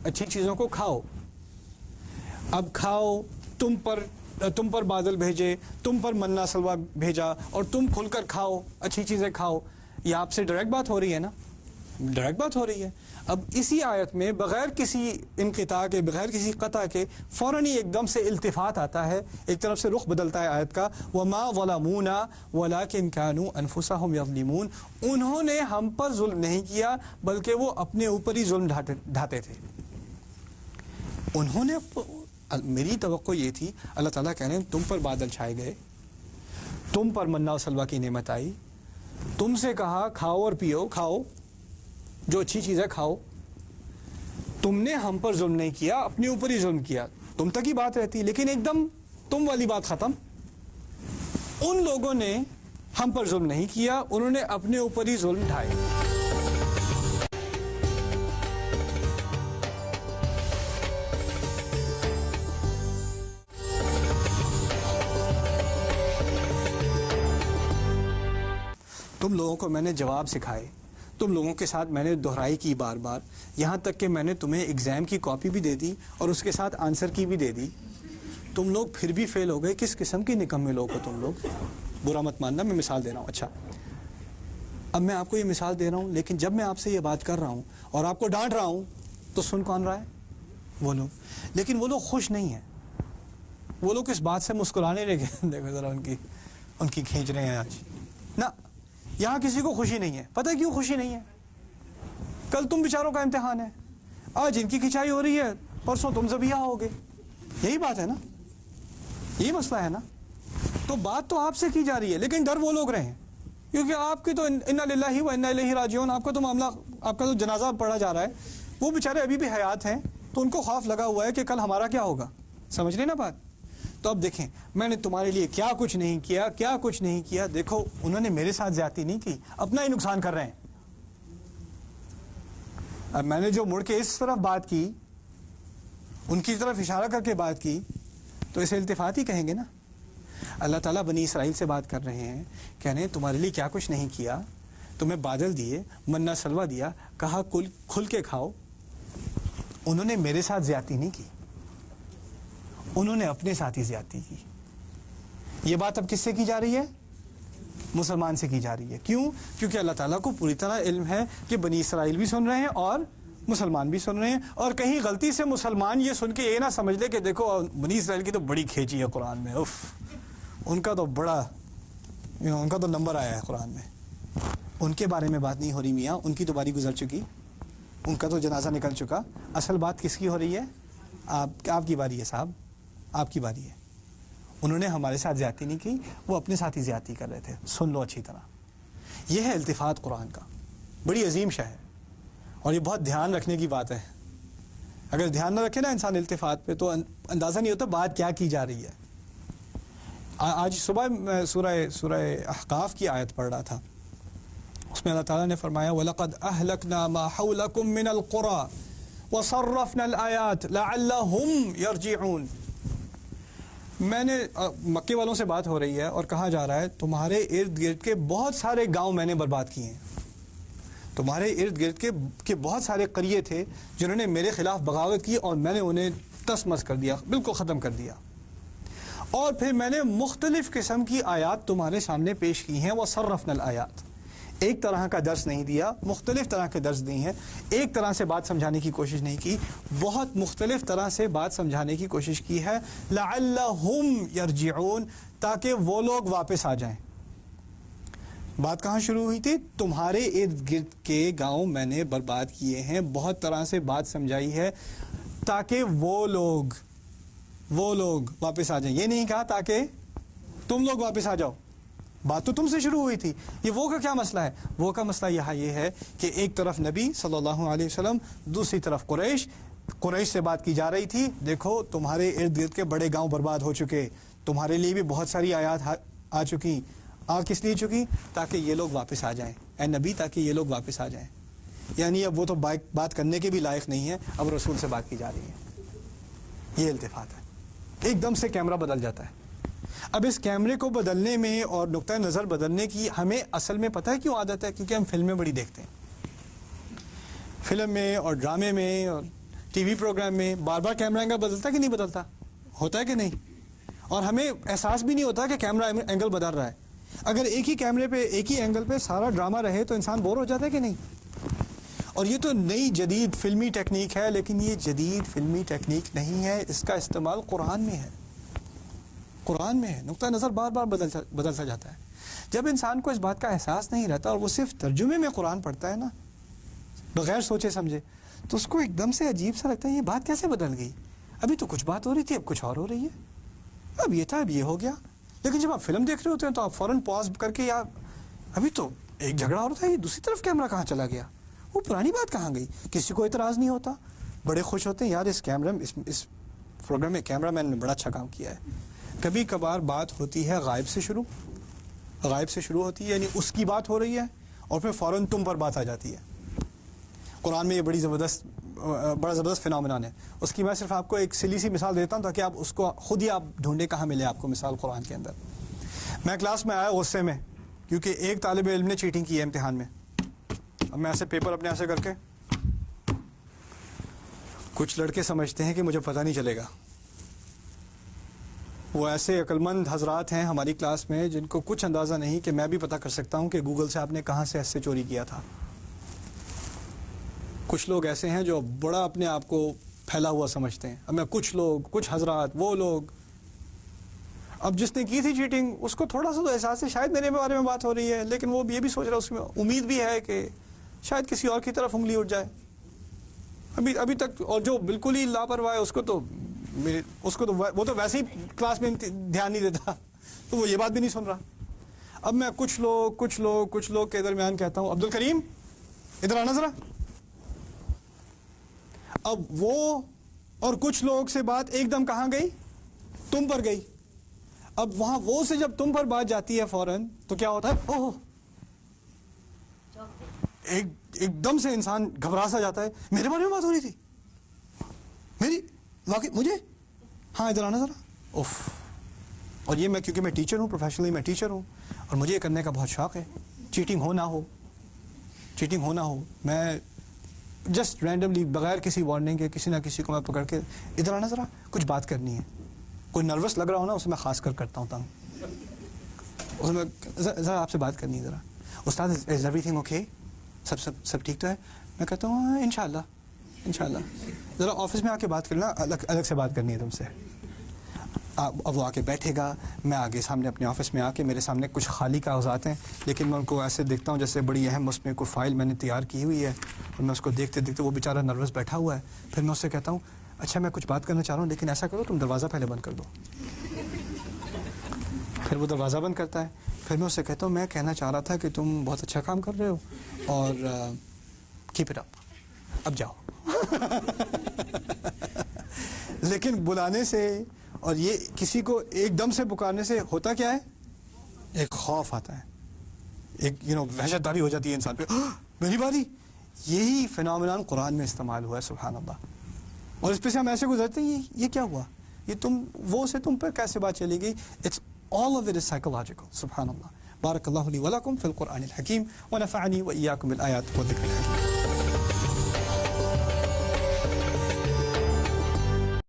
اچھی چیزوں کو کھاؤ. اب کھاؤ, تم پر بادل بھیجے, تم پر منا سلوا بھیجا اور تم کھل کر کھاؤ, اچھی چیزیں کھاؤ. یہ آپ سے ڈائریکٹ بات ہو رہی ہے نا, ڈائریکٹ بات ہو رہی ہے. اب اسی آیت میں بغیر کسی انقطاع کے, بغیر کسی قطع کے فوراً ہی ایک دم سے التفات آتا ہے, ایک طرف سے رخ بدلتا ہے آیت کا. وَمَا ظَلَمُونَا وَلَٰكِن كَانُوا أَنفُسَهُمْ يَظْلِمُونَ. انہوں نے ہم پر ظلم نہیں کیا بلکہ وہ اپنے اوپر ہی ظلم ڈھاتے تھے. انہوں نے, میری توقع یہ تھی, اللہ تعالیٰ کہہ رہے ہیں تم پر بادل چھائے گئے, تم پر منا و سلوا کی نعمت آئی, تم سے کہا کھاؤ اور پیو, کھاؤ جو اچھی چیز ہے کھاؤ. تم نے ہم پر ظلم نہیں کیا, اپنے اوپر ہی ظلم کیا. تم تک ہی بات رہتی, لیکن ایک دم تم والی بات ختم. ان لوگوں نے ہم پر ظلم نہیں کیا, انہوں نے اپنے اوپر ہی ظلم ڈھائے. تم لوگوں کو میں نے جواب سکھائے, تم لوگوں کے ساتھ میں نے دہرائی کی بار بار, یہاں تک کہ میں نے تمہیں ایگزام کی کاپی بھی دے دی اور اس کے ساتھ آنسر کی بھی دے دی. تم لوگ پھر بھی فیل ہو گئے. کس قسم کے نکمے لوگ ہو تم لوگ, برا مت ماننا, میں مثال دے رہا ہوں. اچھا, اب میں آپ کو یہ مثال دے رہا ہوں, لیکن جب میں آپ سے یہ بات کر رہا ہوں اور آپ کو ڈانٹ رہا ہوں تو سن کون رہا ہے؟ وہ لوگ. لیکن وہ لوگ خوش نہیں ہیں. وہ لوگ اس بات سے مسکرانے لگے, دیکھو ذرا ان کی کھینچ رہے ہیں آج نا. یہاں کسی کو خوشی نہیں ہے. پتہ ہے کیوں خوشی نہیں ہے؟ کل تم بیچاروں کا امتحان ہے, آج ان کی کھچائی ہو رہی ہے, پرسوں تم ذبیحہ ہوگے. یہی بات ہے نا, یہی مسئلہ ہے نا. تو بات تو آپ سے کی جا رہی ہے, لیکن ڈر وہ لوگ رہے ہیں, کیونکہ آپ کی تو انا للہ و انا الیہ راجعون, آپ کا تو معاملہ, آپ کا تو جنازہ پڑھا جا رہا ہے. وہ بیچارے ابھی بھی حیات ہیں, تو ان کو خوف لگا ہوا ہے کہ کل ہمارا کیا ہوگا. سمجھ رہے نا بات؟ تو اب دیکھیں, میں نے تمہارے لیے کیا کچھ نہیں کیا, کیا کچھ نہیں کیا. دیکھو انہوں نے میرے ساتھ زیادتی نہیں کی, اپنا ہی نقصان کر رہے ہیں. اب میں نے جو مڑ کے اس طرف بات کی, ان کی طرف اشارہ کر کے بات کی, تو اسے التفات ہی کہیں گے نا. اللہ تعالیٰ بنی اسرائیل سے بات کر رہے ہیں, کہہ رہے ہیں تمہارے لیے کیا کچھ نہیں کیا, تمہیں بادل دیے, منا سلوا دیا, کہا کھل کے کھاؤ. انہوں نے میرے ساتھ زیادتی نہیں کی, انہوں نے اپنے ساتھ ہی زیادتی کی. یہ بات اب کس سے کی جا رہی ہے؟ مسلمان سے کی جا رہی ہے. کیوں؟ کیونکہ اللہ تعالیٰ کو پوری طرح علم ہے کہ بنی اسرائیل بھی سن رہے ہیں اور مسلمان بھی سن رہے ہیں. اور کہیں غلطی سے مسلمان یہ سن کے یہ نہ سمجھ لے کہ دیکھو بنی اسرائیل کی تو بڑی کھینچی ہے قرآن میں, اف ان کا تو بڑا, ان کا تو نمبر آیا ہے قرآن میں. ان کے بارے میں بات نہیں ہو رہی میاں, ان کی تو باری گزر چکی, ان کا تو جنازہ نکل چکا. اصل بات کس کی ہو رہی ہے؟ آپ کی باری ہے صاحب, آپ کی باری ہے. انہوں نے ہمارے ساتھ زیادتی نہیں کی, وہ اپنے ساتھ ہی زیادتی کر رہے تھے. سن لو اچھی طرح, یہ ہے التفات قرآن کا, بڑی عظیم شے ہے, اور یہ بہت دھیان رکھنے کی بات ہے. اگر دھیان نہ رکھے نا انسان التفات پہ, تو اندازہ نہیں ہوتا بات کیا کی جا رہی ہے. آج صبح میں سورہ احقاف کی آیت پڑھ رہا تھا, اس میں اللہ تعالیٰ نے فرمایا وَلَقَدْ أَهْلَكْنَا مَا حَوْلَكُم مِّنَ الْقُرَىٰ وَصَرَّفْنَا الْآيَاتِ لَعَلَّهُمْ يَرْجِعُونَ. میں نے, مکے والوں سے بات ہو رہی ہے اور کہا جا رہا ہے تمہارے ارد گرد کے بہت سارے گاؤں میں نے برباد کیے ہیں. تمہارے ارد گرد کے بہت سارے قریے تھے جنہوں نے میرے خلاف بغاوت کی, اور میں نے انہیں تس مس کر دیا, بالکل ختم کر دیا. اور پھر میں نے مختلف قسم کی آیات تمہارے سامنے پیش کی ہیں. وَصَرَّفْنَا الْآيَاتِ, ایک طرح کا درس نہیں دیا, مختلف طرح کے درس دی ہیں. ایک طرح سے بات سمجھانے کی کوشش نہیں کی, بہت مختلف طرح سے بات سمجھانے کی کوشش کی ہے. لَعَلَّهُمْ يَرْجِعُونَ, تاکہ وہ لوگ واپس آ جائیں. بات کہاں شروع ہوئی تھی؟ تمہارے ارد گرد کے گاؤں میں نے برباد کیے ہیں, بہت طرح سے بات سمجھائی ہے تاکہ وہ لوگ واپس آ جائیں. یہ نہیں کہا تاکہ تم لوگ واپس آ جاؤ, بات تو تم سے شروع ہوئی تھی. یہ وہ کا کیا مسئلہ ہے؟ وہ کا مسئلہ یہاں یہ ہے کہ ایک طرف نبی صلی اللہ علیہ وسلم, دوسری طرف قریش سے بات کی جا رہی تھی. دیکھو تمہارے ارد گرد کے بڑے گاؤں برباد ہو چکے, تمہارے لیے بھی بہت ساری آیات آ چکی. کس لیے چکی؟ تاکہ یہ لوگ واپس آ جائیں. اے نبی, تاکہ یہ لوگ واپس آ جائیں. یعنی اب وہ تو بات کرنے کے بھی لائق نہیں ہے, اب رسول سے بات کی جا رہی ہے. یہ التفات ہے. ایک دم سے کیمرہ بدل جاتا ہے. اب اس کیمرے کو بدلنے میں اور نقطہ نظر بدلنے کی ہمیں اصل میں پتہ ہے کیوں عادت ہے؟ کیونکہ ہم فلمیں بڑی دیکھتے ہیں. فلم میں اور ڈرامے میں اور ٹی وی پروگرام میں بار بار کیمرہ اینگل بدلتا کہ نہیں بدلتا؟ ہوتا ہے کہ نہیں؟ اور ہمیں احساس بھی نہیں ہوتا کہ کیمرہ اینگل بدل رہا ہے. اگر ایک ہی کیمرے پہ ایک ہی اینگل پہ سارا ڈرامہ رہے تو انسان بور ہو جاتا ہے کہ نہیں؟ اور یہ تو نئی جدید فلمی ٹیکنیک ہے، لیکن یہ جدید فلمی ٹیکنیک نہیں ہے، اس کا استعمال قرآن میں ہے. قرآن میں ہے. نقطہ نظر بار بار بدلتا جاتا ہے. جب انسان کو اس بات کا احساس نہیں رہتا اور وہ صرف ترجمے میں قرآن پڑھتا ہے نا بغیر سوچے سمجھے، تو اس کو ایک دم سے عجیب سا لگتا ہے یہ بات کیسے بدل گئی؟ ابھی تو کچھ بات ہو رہی تھی، اب کچھ اور ہو رہی ہے. اب یہ تھا، اب یہ ہو گیا. لیکن جب آپ فلم دیکھ رہے ہوتے ہیں تو آپ فوراً پاز کر کے یا ابھی تو ایک جھگڑا ہو رہا تھا، یہ دوسری طرف کیمرہ کہاں چلا گیا، وہ پرانی بات کہاں گئی. کسی کو اعتراض نہیں ہوتا، بڑے خوش ہوتے ہیں یار اس پروگرام میں کیمرہ مین نے بڑا اچھا کام کیا ہے. کبھی کبھار بات ہوتی ہے غائب سے شروع ہوتی ہے، یعنی اس کی بات ہو رہی ہے اور پھر فوراً تم پر بات آ جاتی ہے. قرآن میں یہ بڑا زبردست فینومینن ہے. اس کی میں صرف آپ کو ایک سلی سی مثال دیتا ہوں تاکہ آپ اس کو خود ہی آپ ڈھونڈے کہاں ملے آپ کو مثال قرآن کے اندر. میں کلاس میں آیا غصے میں کیونکہ ایک طالب علم نے چیٹنگ کی ہے امتحان میں. اب میں ایسے پیپر اپنے ایسے کر کے، کچھ لڑکے سمجھتے ہیں کہ مجھے پتہ نہیں چلے گا. وہ ایسے عقلمند حضرات ہیں ہماری کلاس میں جن کو کچھ اندازہ نہیں کہ میں بھی پتہ کر سکتا ہوں کہ گوگل سے آپ نے کہاں سے ایسے چوری کیا تھا. کچھ لوگ ایسے ہیں جو بڑا اپنے آپ کو پھیلا ہوا سمجھتے ہیں. اب میں کچھ حضرات وہ لوگ، اب جس نے کی تھی چیٹنگ اس کو تھوڑا سا تو احساس ہے شاید میرے بارے میں بات ہو رہی ہے، لیکن وہ یہ بھی سوچ رہا ہے، اس میں امید بھی ہے کہ شاید کسی اور کی طرف انگلی اٹھ جائے. ابھی تک، اور جو بالکل ہی لاپرواہ ہے اس کو تو وہ تو ویسے ہی کلاس میں دھیان نہیں دیتا، تو وہ یہ بات بھی نہیں سن رہا. اب میں کچھ لوگ کے درمیان کہتا ہوں عبد الکریم ادھر آنا ذرا. اب وہ اور کچھ لوگ سے بات ایک دم کہاں گئی؟ تم پر گئی. اب وہاں وہ سے جب تم پر بات جاتی ہے فوراً تو کیا ہوتا ہے؟ اوہ، ایک دم سے انسان گھبرا سا جاتا ہے. میرے بارے میں بات ہو رہی تھی، میری واقعی مجھے، ہاں ادھر آنا ذرا. اوف. اور یہ کیونکہ میں ٹیچر ہوں، پروفیشنلی میں ٹیچر ہوں اور مجھے یہ کرنے کا بہت شوق ہے. چیٹنگ ہو نہ ہو میں جسٹ رینڈملی بغیر کسی وارننگ کے کسی نہ کسی کو میں پکڑ کے ادھر آنا ذرا، کچھ بات کرنی ہے. کوئی نروس لگ رہا ہو نا اسے میں خاص کر کرتا ہوں تنگ، اس میں ذرا آپ سے بات کرنی ہے. ذرا استاد از ایوری تھنگ اوکے، سب ٹھیک تو ہے؟ میں کہتا ہوں انشاءاللہ ذرا آفس میں آ کے بات کرنا، الگ سے بات کرنی ہے تم سے. اب وہ آ کے بیٹھے گا، میں آگے سامنے اپنے آفس میں آ کے میرے سامنے کچھ خالی کاغذات ہیں، لیکن میں ان کو ایسے دیکھتا ہوں جیسے بڑی اہم اس میں کوئی فائل میں نے تیار کی ہوئی ہے، اور میں اس کو دیکھتے وہ بیچارہ نروس بیٹھا ہوا ہے. پھر میں اس سے کہتا ہوں اچھا میں کچھ بات کرنا چاہ رہا ہوں، لیکن ایسا کرو تم دروازہ پہلے بند کر دو. پھر وہ دروازہ بند کرتا ہے. پھر میں اس سے کہتا ہوں میں کہنا چاہ رہا تھا کہ تم بہت اچھا کام کر رہے ہو اور کیپ اٹ اپ، اب جاؤ. لیکن بلانے سے اور یہ کسی کو ایک دم سے پکارنے سے ہوتا کیا ہے؟ ایک خوف آتا ہے، ایک وحشت داری ہو جاتی ہے انسان پہ، میری باری. یہی فینومینن قرآن میں استعمال ہوا ہے، سبحان اللہ. اور اس پہ سے ہم ایسے گزرتے ہیں یہ کیا ہوا، یہ تم پر کیسے بات چلی گئی. It's all of it is psychological. سبحان اللہ. بارک اللہ لی ولکم فی القرآن الحکیم ونفعنی وإیاکم بالآیات والذکر الحکیم.